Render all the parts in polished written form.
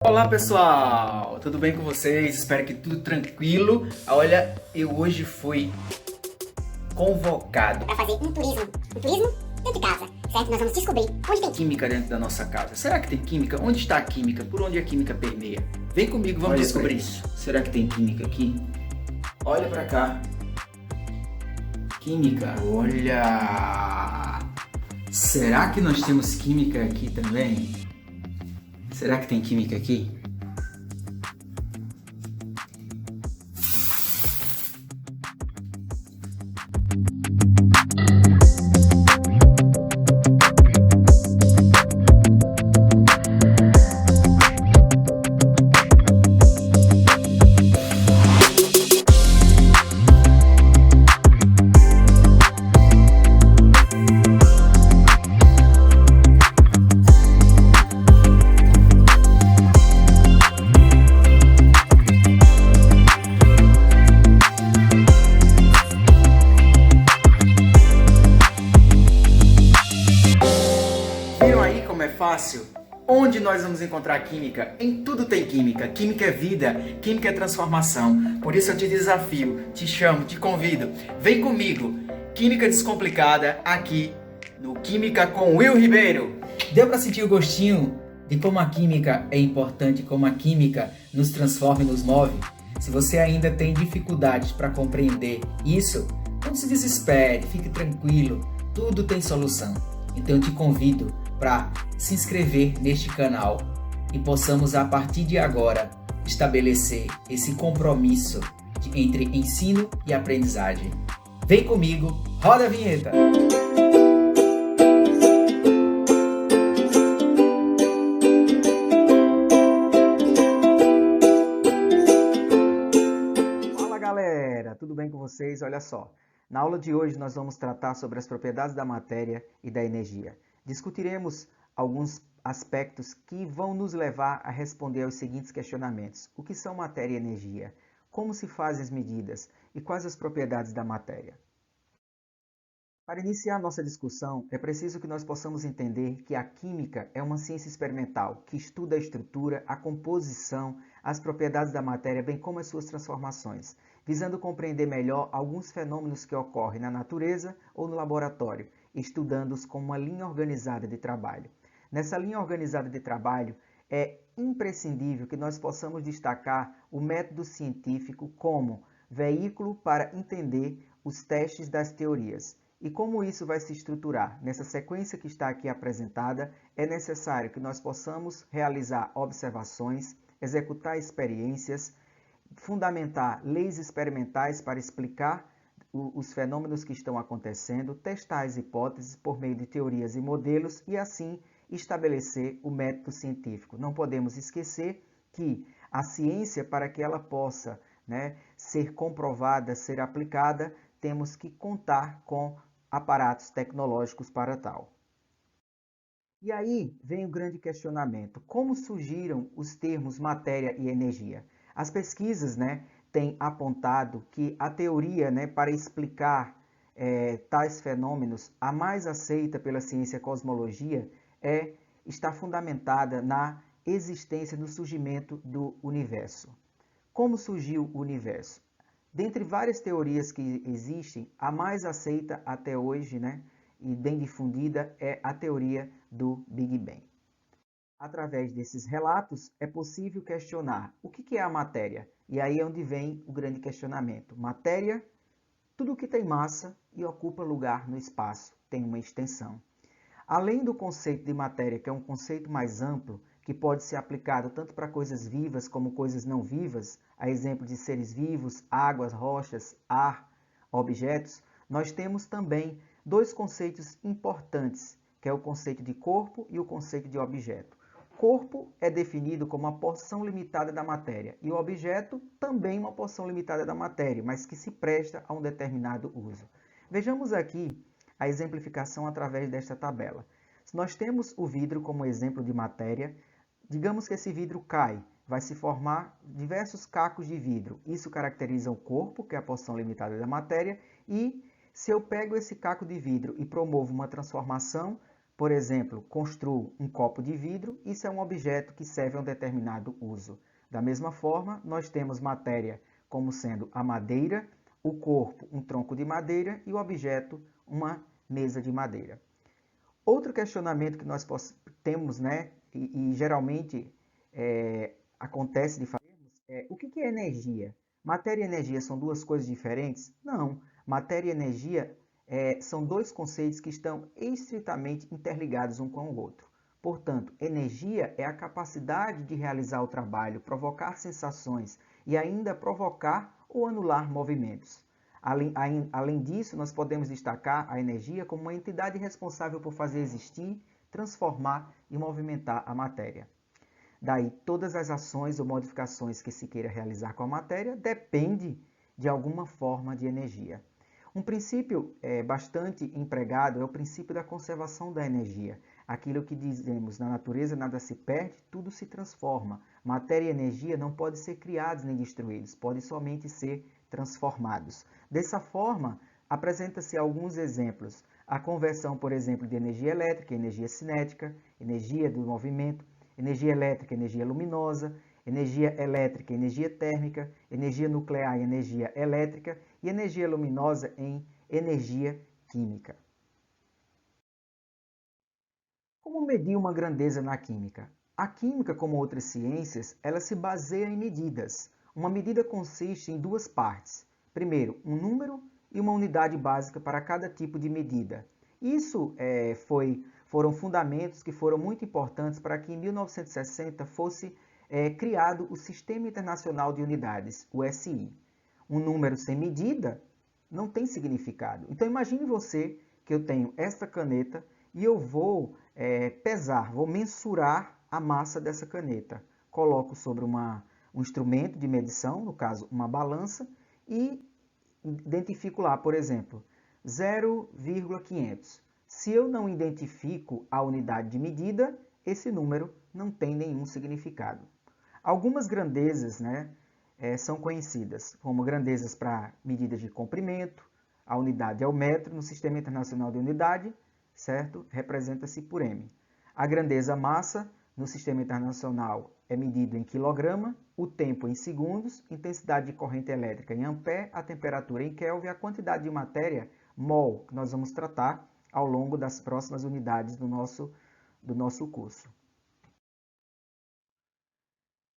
Olá pessoal, tudo bem com vocês? Espero que tudo tranquilo. Olha, eu hoje fui convocado para fazer um turismo dentro de casa, certo? Nós vamos descobrir onde tem química dentro da nossa casa. Será que tem química? Onde está a química? Por onde a química permeia? Vem comigo, vamos descobrir isso. Será que tem química aqui? Olha pra cá. Química, olha! Será que nós temos química aqui também? Será que tem química aqui? Viram aí como é fácil? Onde nós vamos encontrar química? Em tudo tem química. Química é vida, química é transformação. Por isso eu te desafio, te chamo, te convido. Vem comigo. Química Descomplicada aqui no Química com Will Ribeiro. Deu para sentir o gostinho de como a química é importante, como a química nos transforma e nos move? Se você ainda tem dificuldades para compreender isso, não se desespere, fique tranquilo. Tudo tem solução. Então eu te convido para se inscrever neste canal e possamos a partir de agora estabelecer esse compromisso entre ensino e aprendizagem. Vem comigo, roda a vinheta! Fala galera, tudo bem com vocês? Olha só, na aula de hoje nós vamos tratar sobre as propriedades da matéria e da energia. Discutiremos alguns aspectos que vão nos levar a responder aos seguintes questionamentos. O que são matéria e energia? Como se fazem as medidas? E quais as propriedades da matéria? Para iniciar nossa discussão, é preciso que nós possamos entender que a química é uma ciência experimental que estuda a estrutura, a composição, as propriedades da matéria, bem como as suas transformações, visando compreender melhor alguns fenômenos que ocorrem na natureza ou no laboratório, estudando-os como uma linha organizada de trabalho. Nessa linha organizada de trabalho, é imprescindível que nós possamos destacar o método científico como veículo para entender os testes das teorias. E como isso vai se estruturar? Nessa sequência que está aqui apresentada, é necessário que nós possamos realizar observações, executar experiências, fundamentar leis experimentais para explicar os fenômenos que estão acontecendo, testar as hipóteses por meio de teorias e modelos e assim estabelecer o método científico. Não podemos esquecer que a ciência, para que ela possa, ser comprovada, ser aplicada, temos que contar com aparatos tecnológicos para tal. E aí vem o grande questionamento: como surgiram os termos matéria e energia? As pesquisas, têm apontado que a teoria, para explicar tais fenômenos, a mais aceita pela ciência cosmologia, está fundamentada na existência, no surgimento do universo. Como surgiu o universo? Dentre várias teorias que existem, a mais aceita até hoje, e bem difundida, é a teoria do Big Bang. Através desses relatos, é possível questionar o que é a matéria. E aí é onde vem o grande questionamento. Matéria, tudo que tem massa e ocupa lugar no espaço, tem uma extensão. Além do conceito de matéria, que é um conceito mais amplo, que pode ser aplicado tanto para coisas vivas como coisas não vivas, a exemplo de seres vivos, águas, rochas, ar, objetos, nós temos também dois conceitos importantes, que é o conceito de corpo e o conceito de objeto. Corpo é definido como uma porção limitada da matéria e o objeto também uma porção limitada da matéria, mas que se presta a um determinado uso. Vejamos aqui a exemplificação através desta tabela. Se nós temos o vidro como exemplo de matéria, digamos que esse vidro cai, vai se formar diversos cacos de vidro. Isso caracteriza o corpo, que é a porção limitada da matéria, e se eu pego esse caco de vidro e promovo uma transformação, por exemplo, construo um copo de vidro, isso é um objeto que serve a um determinado uso. Da mesma forma, nós temos matéria como sendo a madeira, o corpo, um tronco de madeira e o objeto, uma mesa de madeira. Outro questionamento que nós temos, né, e geralmente acontece de fazermos, é o que é energia? Matéria e energia são duas coisas diferentes? Não. Matéria e energia são dois conceitos que estão estritamente interligados um com o outro. Portanto, energia é a capacidade de realizar o trabalho, provocar sensações e ainda provocar ou anular movimentos. Além disso, nós podemos destacar a energia como uma entidade responsável por fazer existir, transformar e movimentar a matéria. Daí, todas as ações ou modificações que se queira realizar com a matéria depende de alguma forma de energia. Um princípio bastante empregado é o princípio da conservação da energia. Aquilo que dizemos, na natureza nada se perde, tudo se transforma. Matéria e energia não podem ser criados nem destruídos, podem somente ser transformados. Dessa forma, apresenta-se alguns exemplos. A conversão, por exemplo, de energia elétrica, energia cinética, energia do movimento, energia elétrica, energia luminosa, energia elétrica, energia térmica, energia nuclear e energia elétrica e energia luminosa em energia química. Como medir uma grandeza na química? A química, como outras ciências, ela se baseia em medidas. Uma medida consiste em duas partes. Primeiro, um número e uma unidade básica para cada tipo de medida. Isso foram fundamentos que foram muito importantes para que em 1960 fosse criado o Sistema Internacional de Unidades, o SI. Um número sem medida não tem significado. Então imagine você que eu tenho esta caneta e eu vou pesar, vou mensurar a massa dessa caneta. Coloco sobre um instrumento de medição, no caso uma balança, e identifico lá, por exemplo, 0,500. Se eu não identifico a unidade de medida, esse número não tem nenhum significado. Algumas grandezas são conhecidas como grandezas para medidas de comprimento, a unidade é o metro, no Sistema Internacional de Unidade, certo? Representa-se por M. A grandeza massa, no Sistema Internacional, é medido em quilograma, o tempo em segundos, intensidade de corrente elétrica em ampere, a temperatura em Kelvin, a quantidade de matéria, mol, que nós vamos tratar ao longo das próximas unidades do nosso curso.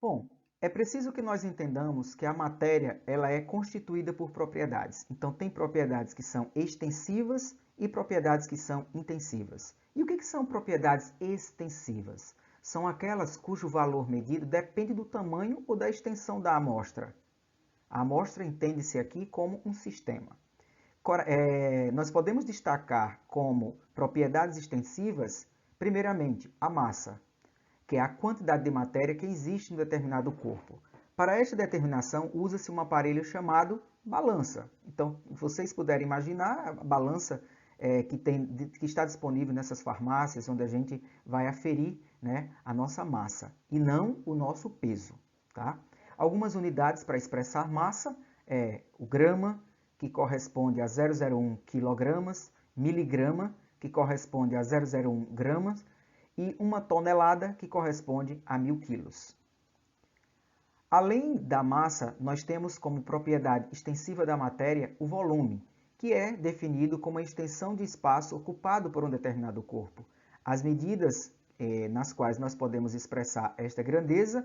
Bom, é preciso que nós entendamos que a matéria ela é constituída por propriedades. Então, tem propriedades que são extensivas e propriedades que são intensivas. E o que são propriedades extensivas? São aquelas cujo valor medido depende do tamanho ou da extensão da amostra. A amostra entende-se aqui como um sistema. Nós podemos destacar como propriedades extensivas, primeiramente, a massa, que é a quantidade de matéria que existe em determinado corpo. Para esta determinação, usa-se um aparelho chamado balança. Então, vocês puderem imaginar a balança que está disponível nessas farmácias, onde a gente vai aferir a nossa massa, e não o nosso peso. Tá? Algumas unidades para expressar massa é o grama, que corresponde a 0,01 kg, miligrama, que corresponde a 0,01 gramas, e uma tonelada, que corresponde a 1000 quilos. Além da massa, nós temos como propriedade extensiva da matéria o volume, que é definido como a extensão de espaço ocupado por um determinado corpo. As medidas nas quais nós podemos expressar esta grandeza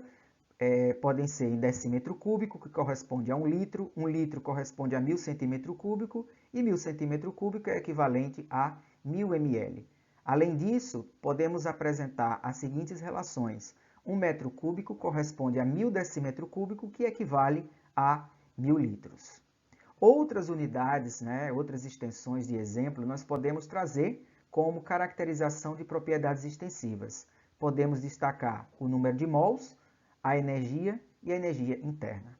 podem ser em decímetro cúbico, que corresponde a 1 litro, 1 litro corresponde a 1000 centímetro cúbico, e 1000 centímetro cúbico é equivalente a 1000 ml. Além disso, podemos apresentar as seguintes relações. 1 metro cúbico corresponde a 1000 decímetro cúbico, que equivale a 1000 litros. Outras unidades, outras extensões de exemplo, nós podemos trazer como caracterização de propriedades extensivas. Podemos destacar o número de mols, a energia e a energia interna.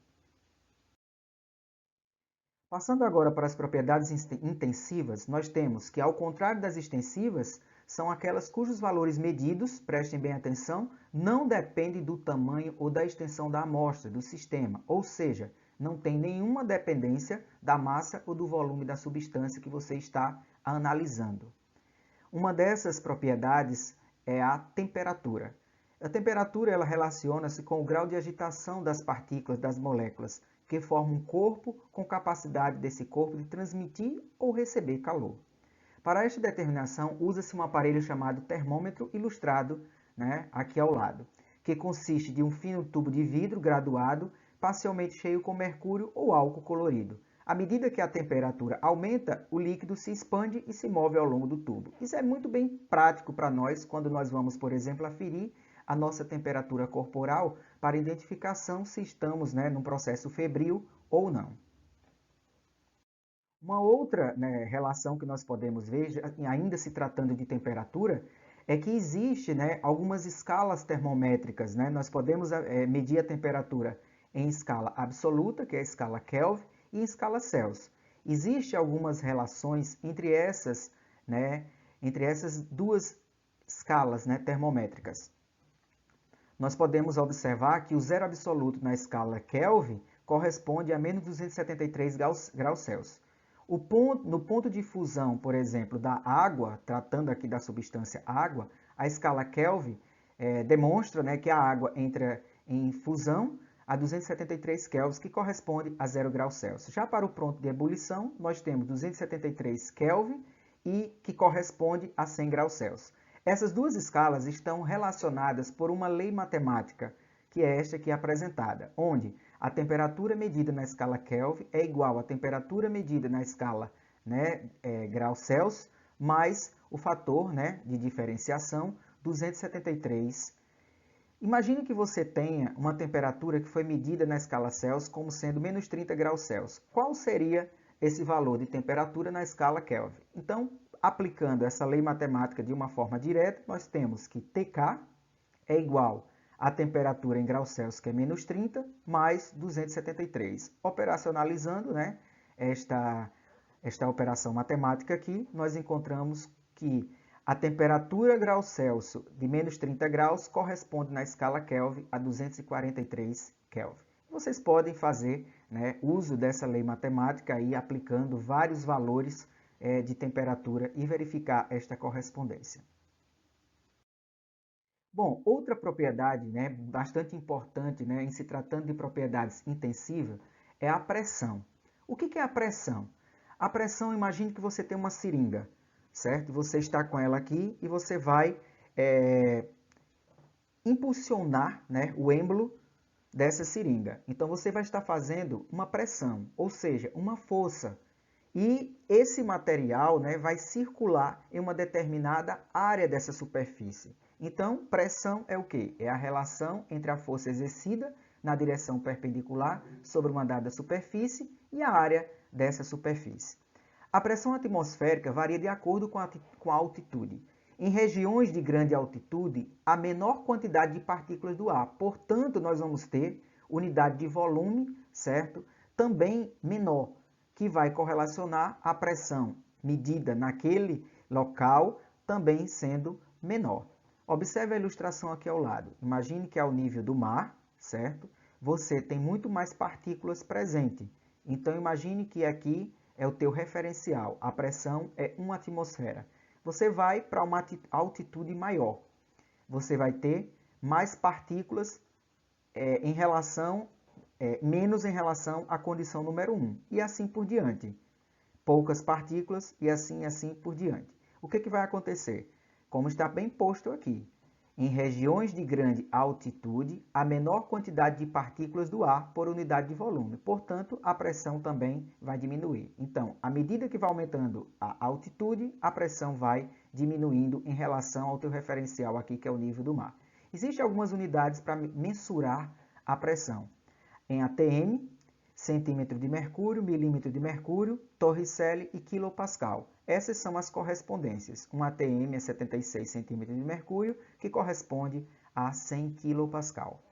Passando agora para as propriedades intensivas, nós temos que, ao contrário das extensivas, são aquelas cujos valores medidos, prestem bem atenção, não dependem do tamanho ou da extensão da amostra, do sistema, ou seja, não tem nenhuma dependência da massa ou do volume da substância que você está analisando. Uma dessas propriedades é a temperatura. A temperatura ela relaciona-se com o grau de agitação das partículas das moléculas, que formam um corpo com capacidade desse corpo de transmitir ou receber calor. Para esta determinação, usa-se um aparelho chamado termômetro ilustrado, aqui ao lado, que consiste de um fino tubo de vidro graduado, parcialmente cheio com mercúrio ou álcool colorido. À medida que a temperatura aumenta, o líquido se expande e se move ao longo do tubo. Isso é muito bem prático para nós quando nós vamos, por exemplo, aferir a nossa temperatura corporal para identificação se estamos num processo febril ou não. Uma outra relação que nós podemos ver, ainda se tratando de temperatura, é que existe algumas escalas termométricas. Nós podemos medir a temperatura em escala absoluta, que é a escala Kelvin, e em escala Celsius. Existem algumas relações entre essas duas escalas termométricas. Nós podemos observar que o zero absoluto na escala Kelvin corresponde a menos 273 graus Celsius. No ponto de fusão, por exemplo, da água, tratando aqui da substância água, a escala Kelvin demonstra que a água entra em fusão a 273 Kelvin, que corresponde a 0 graus Celsius. Já para o ponto de ebulição, nós temos 273 Kelvin e que corresponde a 100 graus Celsius. Essas duas escalas estão relacionadas por uma lei matemática, que é esta aqui apresentada, onde a temperatura medida na escala Kelvin é igual à temperatura medida na escala graus Celsius, mais o fator de diferenciação 273. Imagine que você tenha uma temperatura que foi medida na escala Celsius como sendo menos 30 graus Celsius. Qual seria esse valor de temperatura na escala Kelvin? Então, aplicando essa lei matemática de uma forma direta, nós temos que TK é igual à temperatura em graus Celsius, que é menos 30, mais 273. Operacionalizando esta operação matemática aqui, nós encontramos que a temperatura graus Celsius de menos 30 graus corresponde na escala Kelvin a 243 Kelvin. Vocês podem fazer uso dessa lei matemática aí, aplicando vários valores de temperatura e verificar esta correspondência. Bom, outra propriedade bastante importante em se tratando de propriedades intensivas é a pressão. O que é a pressão? A pressão, imagine que você tem uma seringa, certo? Você está com ela aqui e você vai impulsionar o êmbolo dessa seringa. Então, você vai estar fazendo uma pressão, ou seja, uma força. E esse material vai circular em uma determinada área dessa superfície. Então, pressão é o quê? É a relação entre a força exercida na direção perpendicular sobre uma dada superfície e a área dessa superfície. A pressão atmosférica varia de acordo com a altitude. Em regiões de grande altitude, há menor quantidade de partículas do ar. Portanto, nós vamos ter unidade de volume, certo? Também menor, que vai correlacionar a pressão medida naquele local também sendo menor. Observe a ilustração aqui ao lado. Imagine que ao nível do mar, certo? Você tem muito mais partículas presentes. Então, imagine que aqui é o teu referencial. A pressão é 1 atmosfera. Você vai para uma altitude maior. Você vai ter mais partículas menos em relação à condição número 1. E assim por diante. Poucas partículas e assim por diante. O que vai acontecer? Como está bem posto aqui. Em regiões de grande altitude, há menor quantidade de partículas do ar por unidade de volume. Portanto, a pressão também vai diminuir. Então, à medida que vai aumentando a altitude, a pressão vai diminuindo em relação ao teu referencial aqui, que é o nível do mar. Existem algumas unidades para mensurar a pressão. Em atm, centímetro de mercúrio, milímetro de mercúrio, torricelli e quilopascal. Essas são as correspondências. Um atm é 76 centímetros de mercúrio, que corresponde a 100 quilopascal.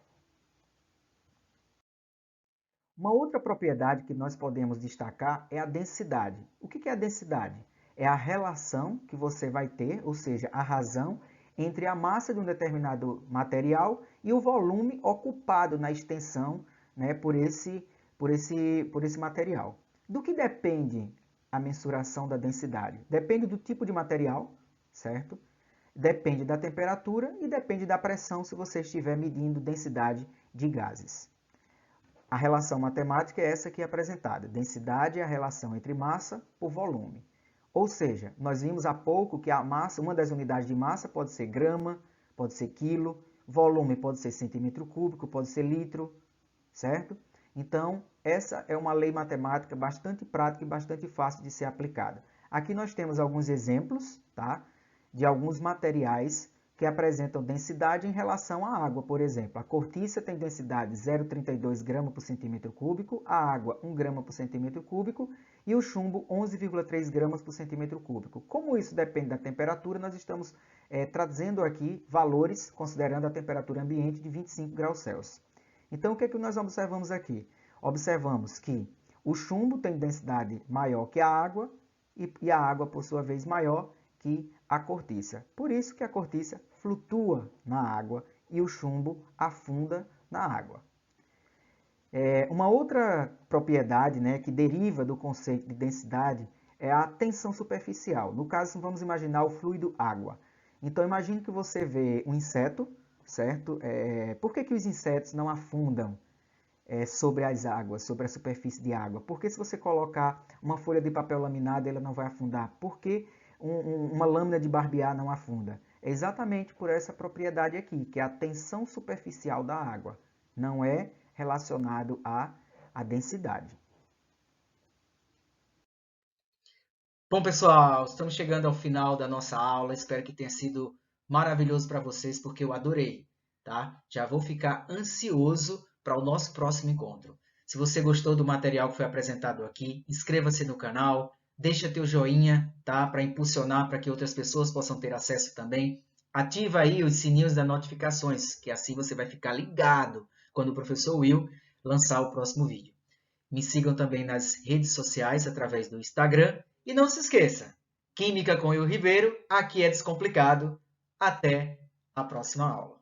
Uma outra propriedade que nós podemos destacar é a densidade. O que é a densidade? É a relação que você vai ter, ou seja, a razão entre a massa de um determinado material e o volume ocupado na extensão por esse material. Do que depende a mensuração da densidade? Depende do tipo de material, certo? Depende da temperatura e depende da pressão se você estiver medindo densidade de gases. A relação matemática é essa aqui apresentada. Densidade é a relação entre massa por volume. Ou seja, nós vimos há pouco que a massa, uma das unidades de massa pode ser grama, pode ser quilo, volume pode ser centímetro cúbico, pode ser litro, certo? Então, essa é uma lei matemática bastante prática e bastante fácil de ser aplicada. Aqui nós temos alguns exemplos, tá? De alguns materiais que apresentam densidade em relação à água, por exemplo. A cortiça tem densidade 0,32 gramas por centímetro cúbico, a água 1 grama por centímetro cúbico e o chumbo 11,3 gramas por centímetro cúbico. Como isso depende da temperatura, nós estamos trazendo aqui valores considerando a temperatura ambiente de 25 graus Celsius. Então, o que é que nós observamos aqui? Observamos que o chumbo tem densidade maior que a água e a água, por sua vez, maior que a cortiça. Por isso que a cortiça flutua na água e o chumbo afunda na água. Uma outra propriedade, né, que deriva do conceito de densidade é a tensão superficial. No caso, vamos imaginar o fluido água. Então, imagine que você vê um inseto, certo? Por que os insetos não afundam sobre as águas, sobre a superfície de água? Porque se você colocar uma folha de papel laminado, ela não vai afundar. Por que uma lâmina de barbear não afunda? É exatamente por essa propriedade aqui, que é a tensão superficial da água. Não é relacionado à densidade. Bom, pessoal, estamos chegando ao final da nossa aula. Espero que tenha sido maravilhoso para vocês, porque eu adorei, tá? Já vou ficar ansioso para o nosso próximo encontro. Se você gostou do material que foi apresentado aqui, inscreva-se no canal, deixa teu joinha, tá? Para impulsionar para que outras pessoas possam ter acesso também. Ativa aí os sininhos das notificações, que assim você vai ficar ligado quando o professor Will lançar o próximo vídeo. Me sigam também nas redes sociais através do Instagram. E não se esqueça, Química com Will Ribeiro, aqui é descomplicado. Até a próxima aula.